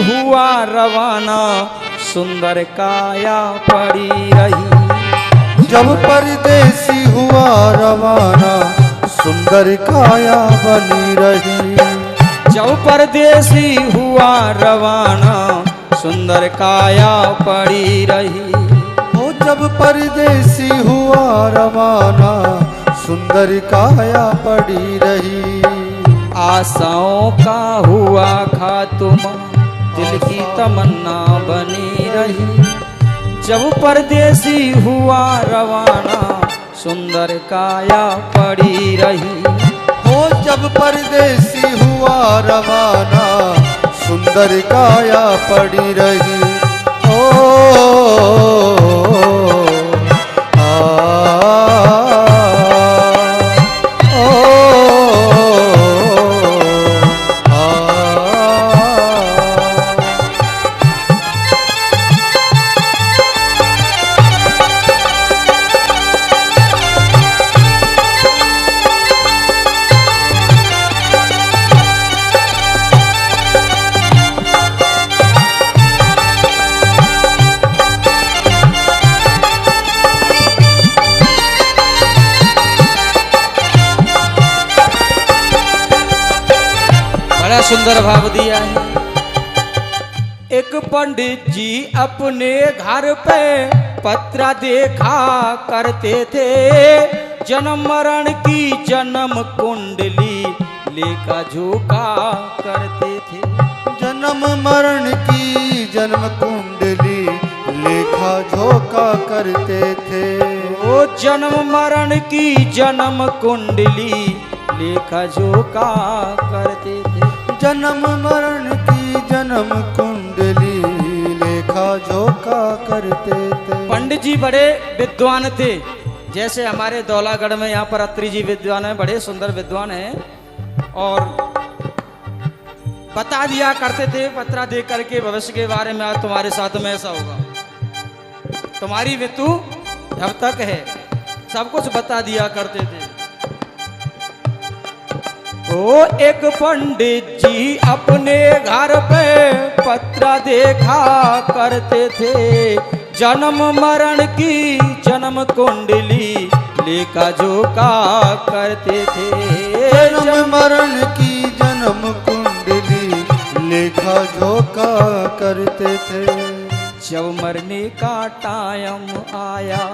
हुआ रवाना, सुंदर काया पड़ी रही। जब परदेसी हुआ रवाना, सुंदर काया बनी रही। जब परदेसी हुआ रवाना, सुंदर काया पड़ी रही। ओ जब परदेसी हुआ रवाना, सुंदर काया पड़ी रही। आशाओं का हुआ खात्मा, दिल की तमन्ना बनी रही। जब परदेसी हुआ रवाना, सुंदर काया पड़ी रही। ओ जब परदेसी हुआ रवाना, सुंदर काया पड़ी रही। ओ बड़ा सुंदर भाव दिया है। एक पंडित जी अपने घर पे पत्रा देखा करते थे, जन्म मरण की जन्म कुंडली लेखा जोखा करते थे। जन्म मरण की जन्म कुंडली लेखा जोखा करते थे। ओ जन्म मरण की जन्म कुंडली लेखा जोखा करते थे। जन्म मरण की जन्म कुंडली लेखा जोखा करते थे। पंडित जी बड़े विद्वान थे, जैसे हमारे दौलागढ़ में यहाँ पर अत्री जी विद्वान है, बड़े सुंदर विद्वान हैं। और बता दिया करते थे पत्रा देख करके भविष्य के बारे में, आज तुम्हारे साथ में ऐसा होगा, तुम्हारी मृत्यु जब तक है, सब कुछ बता दिया करते थे। ओ एक पंडित जी अपने घर पे पत्रा देखा करते थे, जन्म मरण की जन्म कुंडली लेखा जोखा करते थे। जन्म मरण की जन्म कुंडली लेखा जोखा करते थे। जब मरने का टाइम आया,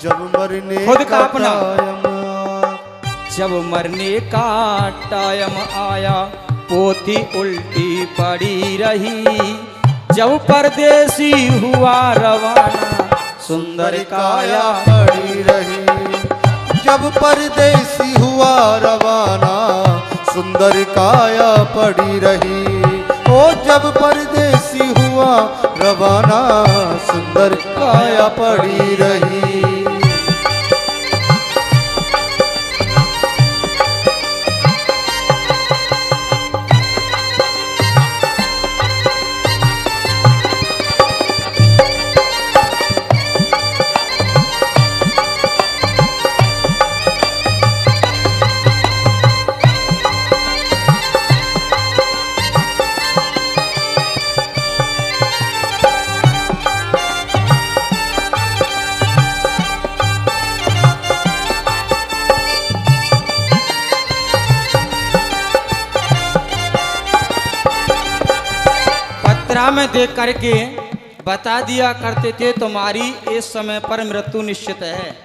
जब मरने खुद का का अपना। टाइम आया, जब मरने का टाइम आया, पोथी उल्टी पड़ी रही। जब परदेसी हुआ रवाना, सुंदर काया पड़ी रही। जब परदेसी हुआ रवाना, सुंदर काया पड़ी रही। ओ जब परदेसी हुआ रवाना, सुंदर काया पड़ी रही। में देख करके बता दिया करते थे तुम्हारी इस समय पर मृत्यु निश्चित है।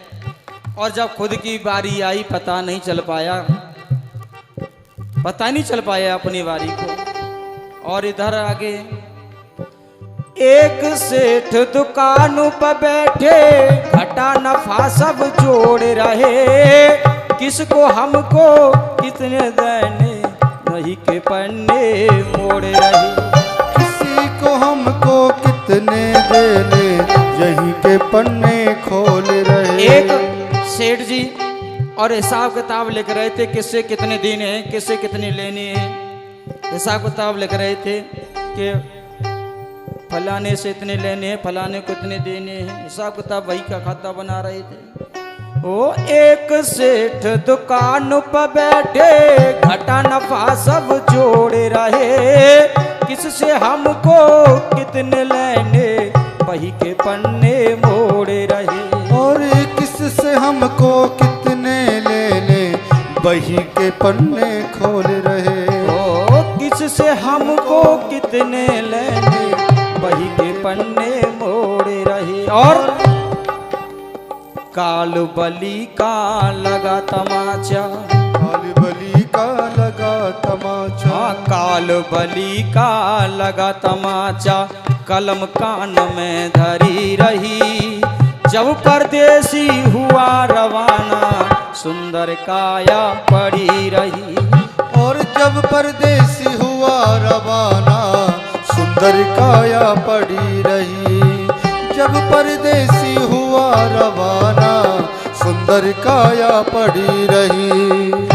और जब खुद की बारी आई पता नहीं चल पाया अपनी बारी को। और इधर आगे एक सेठ दुकान पर बैठे, घटा नफा सब जोड़ रहे, किसको हमको कितने देने नहीं के पन्ने मोड़ रहे। किसी को हमको कितने देने यही के पन्ने खोल रहे। एक सेठ जी और हिसाब किताब लिख रहे थे, किससे कितने देने हैं, किससे कितने लेने हैं। हिसाब किताब लिख रहे थे कि फलाने से इतने लेने हैं, फलाने को इतने देने हैं। हिसाब किताब वही का खाता बना रहे थे। ओ एक सेठ दुकान पर बैठे, घटा नफा सब जोड़ रहे, किससे हमको कितने लेने बही के पन्ने मोड़े रहे। और किससे हमको कितने लेने बही के पन्ने खोल रहे। ओ किससे हमको कितने लेने बही के पन्ने मोड़े रहे। और काल बली का लगा तमाचा, काल बली का लगा तमाचा, हाँ काल बली का लगा तमाचा, कलम कान में धरी रही। जब परदेसी हुआ रवाना सुंदर काया पड़ी रही। और जब परदेसी हुआ रवाना सुंदर काया पड़ी रही। जब परदेसी हुआ रवाना सुंदर काया पड़ी रही।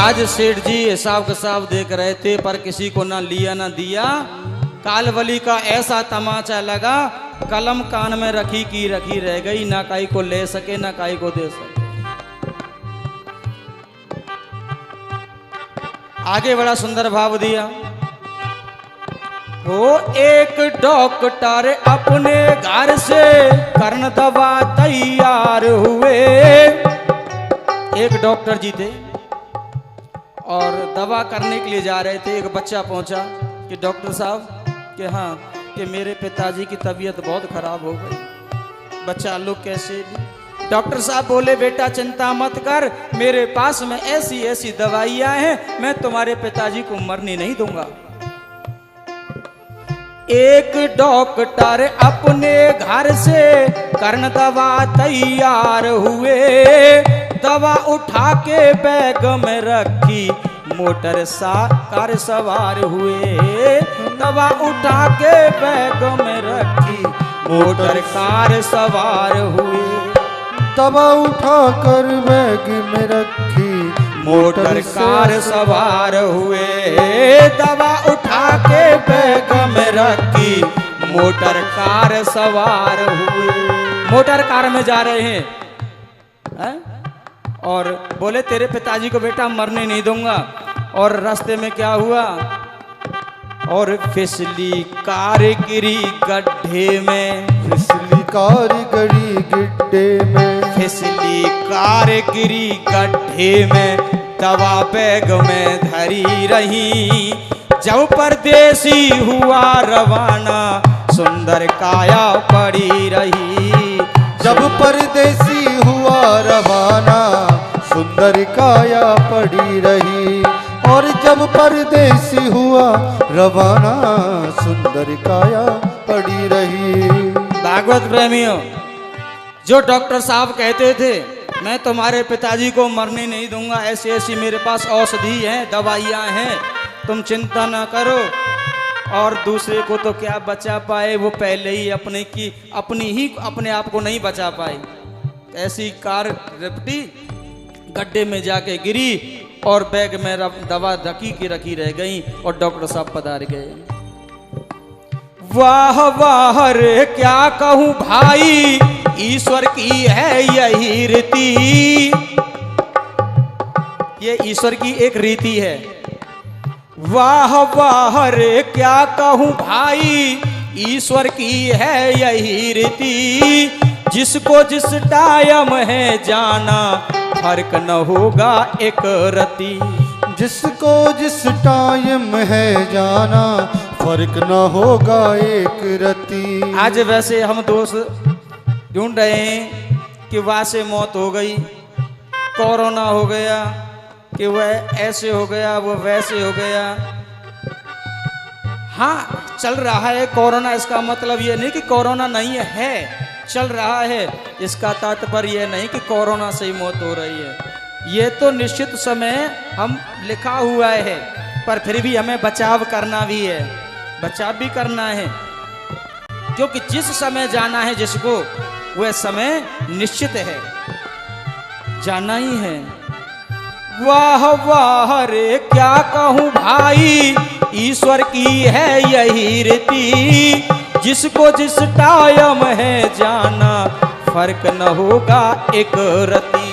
आज सेठ जी हिसाब किताब देख रहे थे पर किसी को ना लिया ना दिया। कालबली का ऐसा तमाचा लगा, कलम कान में रखी की रखी रह गई, ना काई को ले सके ना काई को दे सके। आगे बड़ा सुंदर भाव दिया। वो एक डॉक्टर अपने घर से करन दवा तैयार हुए। एक डॉक्टर जी थे और दवा करने के लिए जा रहे थे। एक बच्चा पहुंचा कि डॉक्टर साहब कि हाँ कि मेरे पिताजी की तबीयत बहुत खराब हो गई। बच्चा लोग कैसे? डॉक्टर साहब बोले बेटा चिंता मत कर, मेरे पास में ऐसी ऐसी दवाइयां हैं, मैं तुम्हारे पिताजी को मरने नहीं दूंगा। एक डॉक्टर अपने घर से करन दवा तैयार हुए। दवा उठा के बैग में रखी, मोटर कार सवार हुए। दवा उठा के बैग में रखी, मोटर कार सवार हुए। दवा उठा कर बैग में रखी, मोटर कार सवार हुए। दवा उठा के बैग में रखी, मोटर कार सवार हुए। मोटर कार में जा रहे हैं और बोले तेरे पिताजी को बेटा मरने नहीं दूंगा। और रास्ते में क्या हुआ? और फिसली कार गिरी गड्ढे में, फिसली कार गिरी गड्ढे में, फिसली कार गिरी गड्ढे में, दवा बैग में धरी रही। जब परदेसी हुआ रवाना सुंदर काया पड़ी रही। जब परदेसी हुआ रवाना सुंदर काया पड़ी रही। और जब परदेसी हुआ रवाना सुंदर काया पड़ी रही। भागवत प्रेमियों, जो डॉक्टर साहब कहते थे मैं तुम्हारे पिताजी को मरने नहीं दूंगा, ऐसी ऐसी मेरे पास औषधि हैं, दवाइयाँ हैं, तुम चिंता ना करो। और दूसरे को तो क्या बचा पाए, वो पहले ही अपने आप को नहीं बचा पाए। ऐसी कार रिपटी गड्ढे में जाके गिरी और बैग में दवा रखी की रखी रह गई और डॉक्टर साहब पधार गए। वाह वाह रे क्या कहूँ भाई, ईश्वर की है यही रीति। ये ईश्वर की एक रीति है। वाह वाह रे क्या कहूँ भाई, ईश्वर की है यही रीति। जिसको जिस टाइम है जाना, फर्क न होगा एक रति। जिसको जिस टाइम है जाना, फर्क न होगा एक रति। आज वैसे हम दोस्त ढूंढ रहे हैं कि वहाँ से मौत हो गई, कोरोना हो गया, कि वह ऐसे हो गया, वो वैसे हो गया। हाँ चल रहा है कोरोना, इसका मतलब ये नहीं कि कोरोना नहीं है, चल रहा है। इसका तात्पर्य यह नहीं कि कोरोना से ही मौत हो रही है। ये तो निश्चित समय हम लिखा हुआ है, पर फिर भी हमें बचाव करना भी है, बचाव भी करना है। क्योंकि जिस समय जाना है जिसको, वह समय निश्चित है, जाना ही है। वाह वाह रे क्या कहूँ भाई, ईश्वर की है यही रीति, जिसको जिस टाइम है जाना, फर्क न होगा एक रति।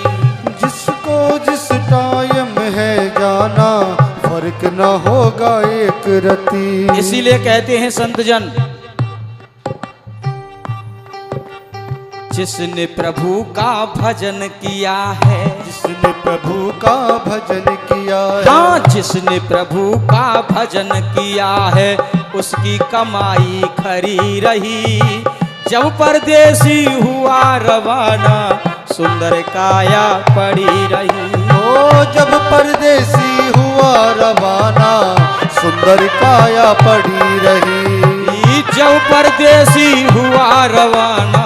जिसको जिस टाइम है जाना, फर्क न होगा एक रति। इसीलिए कहते हैं संत जन, जिसने प्रभु का भजन किया है, जिसने प्रभु का भजन किया है, हाँ जिसने प्रभु का भजन किया है, उसकी कमाई खरी रही। जब परदेसी हुआ रवाना, सुंदर काया पड़ी रही। ओ जब परदेसी हुआ रवाना, सुंदर काया पड़ी रही। जब परदेसी हुआ रवाना,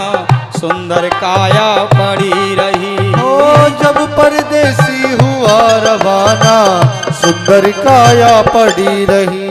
सुंदर काया पड़ी रही। ओ जब परदेसी हुआ रवाना, सुंदर काया पड़ी रही।